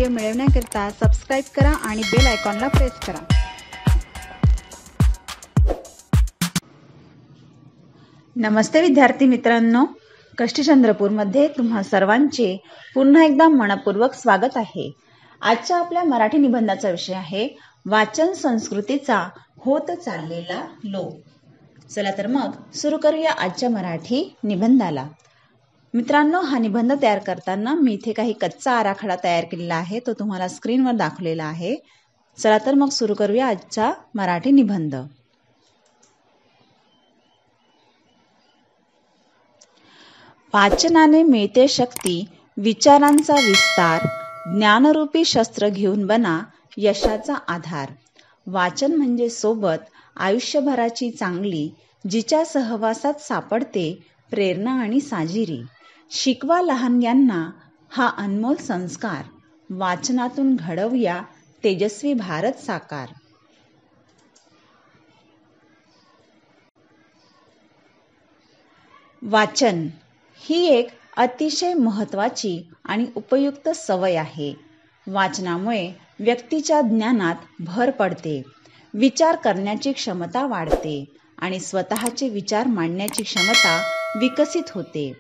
Video मिळवण्याकरिता subscribe करा आणि बेल आयकॉनला प्रेस करा। नमस्ते विद्यार्थी मित्रांनो, कष्टचंद्रपूरमध्ये तुम्हा सर्वांचे पुन्हा एकदा मनपूर्वक स्वागत आहे। आजच्या आपल्या मराठी निबंधाचा विषय आहे वाचन संस्कृतीचा होत चाललेला लोप। चला तर मग सुरू करूया आजच्या मराठी निबंधाला। मित्रांनो, हा निबंध तयार करताना मी इथे काही कच्चा आराखडा तयार केलेला आहे, तो तुम्हाला स्क्रीनवर दाखवलेला आहे। चला तर मग सुरू करूया आजचा मराठी निबंध। वाचनाने मिळते शक्ती, विचारांचा विस्तार, ज्ञानरूपी शस्त्र घेऊन बना यशाचा आधार। वाचन म्हणजे सोबत आयुष्यभराची चांगली, जिच्या सहवासात सापडते प्रेरणा आणि साजिरी। शिकवा लहानग्यांना हा अनमोल संस्कार, वाचनातून घडवूया तेजस्वी भारत साकार। वाचन ही एक अतिशय महत्त्वाची आणि उपयुक्त सवय आहे। वाचनामुळे व्यक्तीच्या ज्ञानात भर पडते, विचार करण्याची क्षमता वाढते आणि स्वतःचे विचार मांडण्याची क्षमता विकसित होते।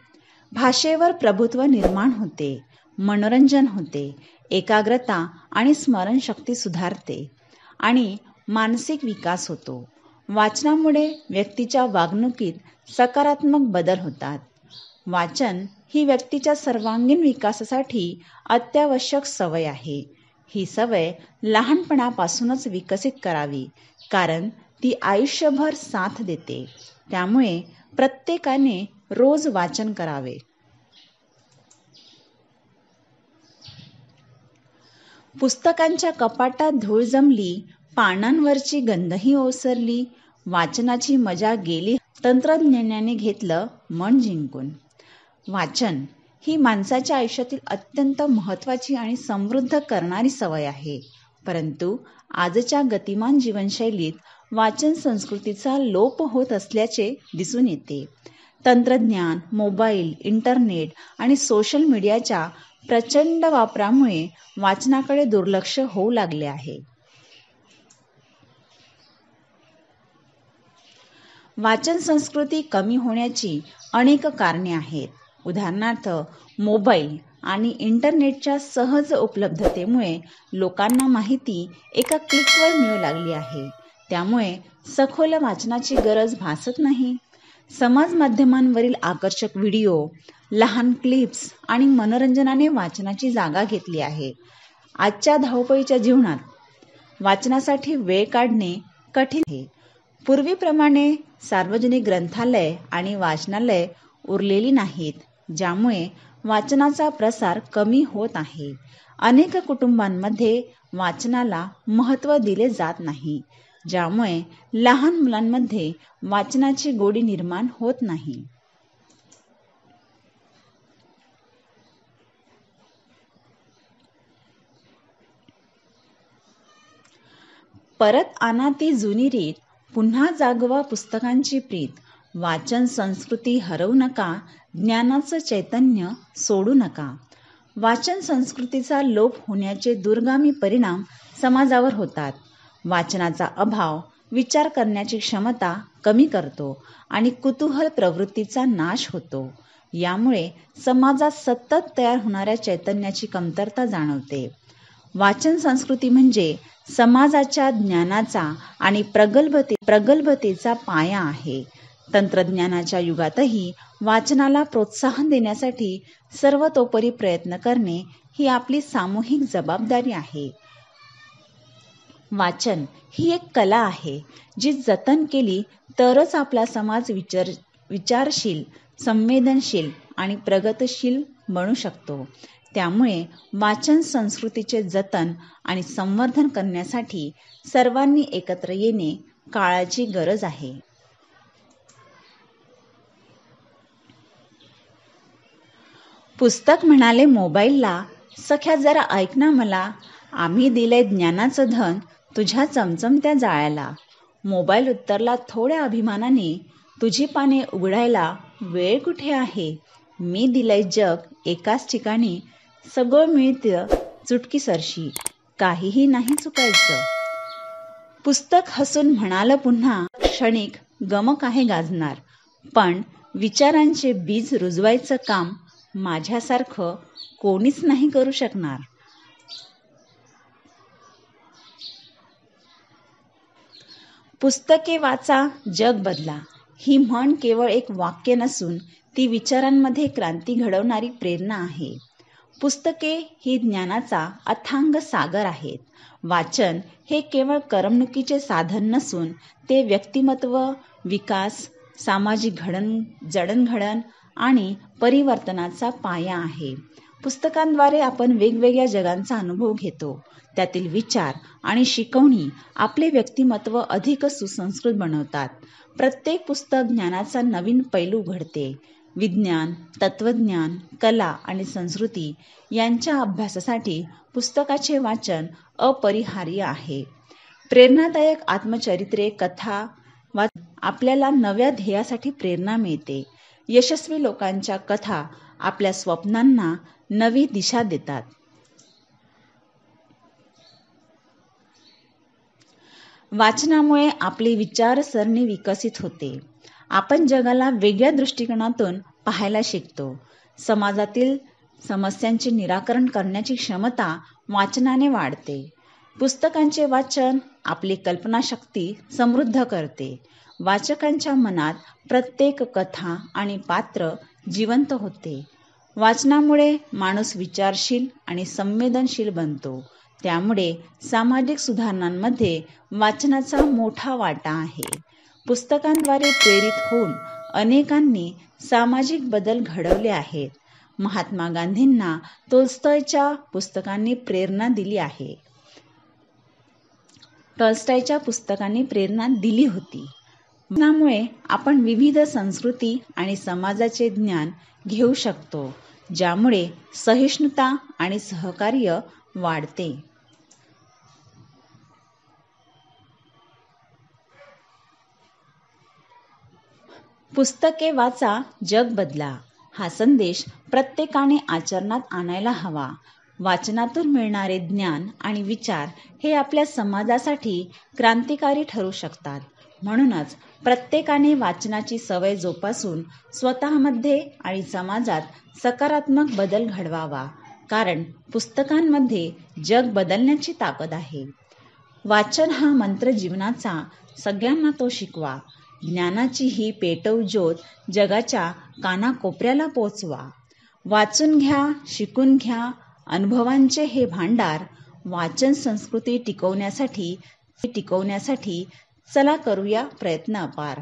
भाषेवर प्रभुत्व निर्माण होते, मनोरंजन होते, एकाग्रता आणि स्मरणशक्ती सुधारते आणि मानसिक विकास होतो। वाचनामुळे व्यक्तीच्या वागणुकीत सकारात्मक बदल होतात। वाचन ही व्यक्तीच्या सर्वांगीण विकासासाठी अत्यावश्यक सवय आहे। ही सवय लहानपणापासूनच विकसित करावी, कारण ती आयुष्यभर साथ देते। त्यामुळे प्रत्येकाने रोज वाचन करावे। पुस्तकांच्या कपाटात धूळ जमली, पानांवरची गंधही ओसरली, वाचनाची मजा गेली, तंत्रज्ञानाने घेतलं मन जिंकून। वाचन ही माणसाच्या आयुष्यातील अत्यंत महत्त्वाची आणि समृद्ध करणारी सवय आहे। परंतु आजच्या गतिमान जीवनशैलीत वाचन संस्कृतीचा लोप होत असल्याचे दिसून येते। तंत्रज्ञान, मोबाईल, इंटरनेट आणि सोशल मीडियाच्या प्रचंड वापरामुळे वाचनाकडे दुर्लक्ष होऊ लागले आहे। वाचन संस्कृती कमी होण्याची अनेक कारणे आहेत। उदाहरणार्थ, मोबाईल आणि इंटरनेटच्या सहज उपलब्धतेमुळे लोकांना माहिती एका क्लिकवर मिळू लागली आहे। त्यामुळे सखोल वाचनाची गरज भासत नाही। समाज माध्यमांवरील आकर्षक व्हिडिओ, लहान क्लिप्स आणि मनोरंजनाने वाचनाची जागा घेतली आहे। आजच्या धावपळीच्या जीवनात वाचनासाठी वेळ काढणे कठीण आहे। पूर्वीप्रमाणे सार्वजनिक ग्रंथालय आणि वाचनालय उरलेली नाहीत, ज्यामुळे वाचनाचा प्रसार कमी होत आहे। अनेक कुटुंबांमध्ये वाचनाला महत्त्व दिले जात नाही, ज्यामुळे लहान मुलांमध्ये वाचनाची गोडी निर्माण होत नाही। परत आणा ती जुनी रीत, पुन्हा जागवा पुस्तकांची प्रीत। वाचन संस्कृती हरवू नका, ज्ञानाचं चैतन्य सोडू नका। वाचन संस्कृतीचा लोप होण्याचे दूरगामी परिणाम समाजावर होतात। वाचनाचा अभाव विचार करण्याची क्षमता कमी करतो आणि कुतूहल प्रवृत्तीचा नाश होतो। यामुळे समाजात सतत तयार होणाऱ्या चैतन्याची कमतरता जाणवते। वाचन संस्कृती म्हणजे समाजाच्या ज्ञानाचा आणि प्रगल्भतेचा पाया आहे। तंत्रज्ञानाच्या युगातही वाचनाला प्रोत्साहन देण्यासाठी सर्वतोपरी प्रयत्न करणे ही आपली सामूहिक जबाबदारी आहे। वाचन ही एक कला आहे, जी जतन केली तरच आपला समाज विचारशील, संवेदनशील आणि प्रगतशील बनू शकतो। त्यामुळे वाचन संस्कृतीचे जतन आणि संवर्धन करण्यासाठी सर्वांनी एकत्र येणे काळाची गरज आहे। पुस्तक म्हणाले मोबाईलला, सख्या जरा ऐक ना मला, आम्ही दिलंय ज्ञानाचं धन तुझ्या चमचमत्या जाळ्याला। मोबाईल उत्तरला थोड्या अभिमानाने, तुझी पाने उघडायला वेळ कुठे आहे, मी दिलंय जग एकाच ठिकाणी, सगळं मिळतं चुटकीसरशी, काहीही नाही चुकायचं. पुस्तक हसून म्हणालं पुन्हा, क्षणिक गमक आहे गाजणार, पण विचारांचे बीज रुजवायचं काम माझ्यासारखं कोणीच नाही करू शकणार. पुस्तके वाचा, जग बदला ही म्हण केवळ एक वाक्य नसून ती विचारांमध्ये क्रांती घडवणारी प्रेरणा आहे. पुस्तके ही ज्ञानाचा अथांग सागर आहेत. वाचन हे केवळ करमणुकीचे साधन नसून ते व्यक्तिमत्व विकास, सामाजिक जडणघडण आणि परिवर्तनाचा पाया आहे. पुस्तकांद्वारे आपण वेगवेगळ्या जगांचा अनुभव घेतो. त्यातील विचार आणि शिकवणी आपले व्यक्तिमत्व अधिक सुसंस्कृत बनवतात. प्रत्येक पुस्तक ज्ञानाचा नवीन पैलू उघडते. विज्ञान, तत्वज्ञान, कला आणि संस्कृती यांच्या अभ्यासासाठी पुस्तकाचे वाचन अपरिहार्य आहे. प्रेरणादायक आत्मचरित्रे, कथा आपल्याला नव्या ध्येयासाठी प्रेरणा मिळते. यशस्वी लोकांच्या कथा आपल्या स्वप्नांना नवी दिशा देतात. वाचनामुळे आपली विचारसरणी विकसित होते. आपण जगाला वेगळ्या दृष्टिकोनातून पाहायला शिकतो. समाजातील समस्यांचे निराकरण करण्याची क्षमता वाचनाने वाढते. पुस्तकांचे वाचन आपली कल्पनाशक्ती समृद्ध करते. वाचकांच्या मनात प्रत्येक कथा आणि पात्र जिवंत होते. वाचनामुळे माणूस विचारशील आणि संवेदनशील बनतो. त्यामुळे सामाजिक सुधारणांमध्ये वाचनाचा मोठा वाटा आहे. पुस्तकांद्वारे प्रेरित होऊन अनेकांनी सामाजिक बदल घडवले आहेत. महात्मा गांधींना टॉल्स्टॉयच्या पुस्तकांनी प्रेरणा दिली होती. वाचनामुळे आपण विविध संस्कृती आणि समाजाचे ज्ञान घेऊ शकतो, ज्यामुळे सहिष्णुता आणि सहकार्य वाढते. पुस्तके वाचा, जग बदला हा संदेश प्रत्येकाने आचरणात आणायला हवा. वाचनातून मिळणारे ज्ञान आणि विचार हे आपल्या समाजासाठी क्रांतिकारी ठरू शकतात. म्हणूनच प्रत्येकाने वाचनाची सवय जोपासून स्वतःमध्ये आणि समाजात सकारात्मक बदल घडवावा. कारण पुस्तकांमध्ये जग बदलण्याची ताकद आहे. वाचन हा मंत्र जीवनाचा, सगळ्यांना तो शिकवा. ज्ञानाची ही पेटव ज्योत जगाच्या कानाकोपऱ्याला पोचवा. वाचून घ्या, शिकून घ्या. अनुभवांचे हे भांडार वाचन संस्कृती टिकवण्यासाठी चला करूया प्रयत्न अपार.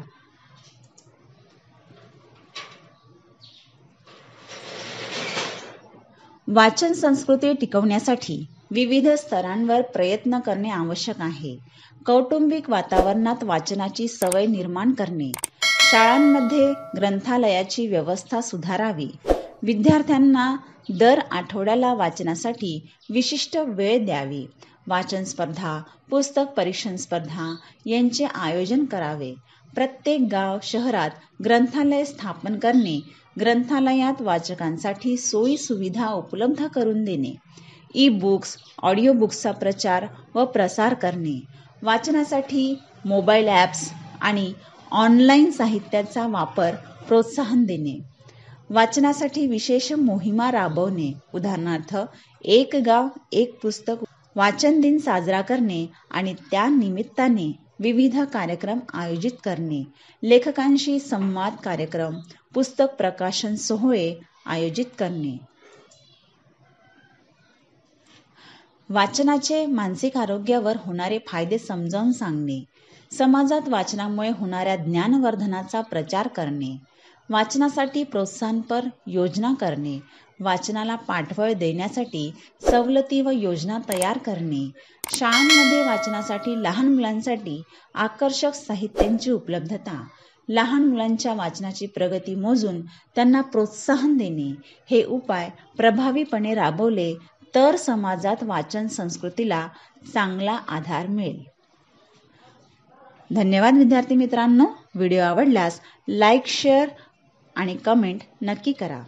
वाचन संस्कृती टिकवण्यासाठी विविध स्तरांवर प्रयत्न करणे आवश्यक आहे. कौटुंबिक वातावरणात वाचनाची सवय निर्माण करणे. शाळांमध्ये ग्रंथालयाची व्यवस्था सुधारावी. विद्यार्थ्यांना दर आठवड्याला वाचनासाठी विशिष्ट वेळ द्यावी. वाचन स्पर्धा, पुस्तक परीक्षण स्पर्धा यांचे आयोजन करावे. प्रत्येक गाव शहरात ग्रंथालय स्थापन करणे. ग्रंथालयात वाचकांसाठी सोयी सुविधा उपलब्ध करून देणे. ई-बुक्स, ऑडिओ बुक्सचा प्रचार व प्रसार करणे. वाचनासाठी मोबाईल ॲप्स आणि ऑनलाईन साहित्याचा वापर प्रोत्साहन देणे. वाचनासाठी विशेष मोहिमा राबवणे. उदाहरणार्थ, एक गाव एक पुस्तक वाचन दिन साजरा करणे आणि त्या निमित्ताने विविध कार्यक्रम आयोजित करणे. लेखकांशी संवाद कार्यक्रम, पुस्तक प्रकाशन सोहळे आयोजित करणे. वाचनाचे मानसिक आरोग्यावर होणारे फायदे समजावून सांगणे. समाजात वाचनामुळे होणाऱ्या ज्ञानवर्धनाचा प्रचार करणे. वाचनासाठी प्रोत्साहनपर योजना करणे. वाचनाला पाठबळ देण्यासाठी सवलती व योजना तयार करणे. शाळांमध्ये वाचनासाठी लहान मुलांसाठी आकर्षक साहित्यांची उपलब्धता. लहान मुलांच्या वाचनाची प्रगती मोजून त्यांना प्रोत्साहन देणे. हे उपाय प्रभावीपणे राबवले तर समाजात वाचन संस्कृतीला चांगला आधार मिळेल. धन्यवाद विद्यार्थी मित्रांनो. व्हिडिओ आवडल्यास लाईक, शेअर आणि कमेंट नक्की करा.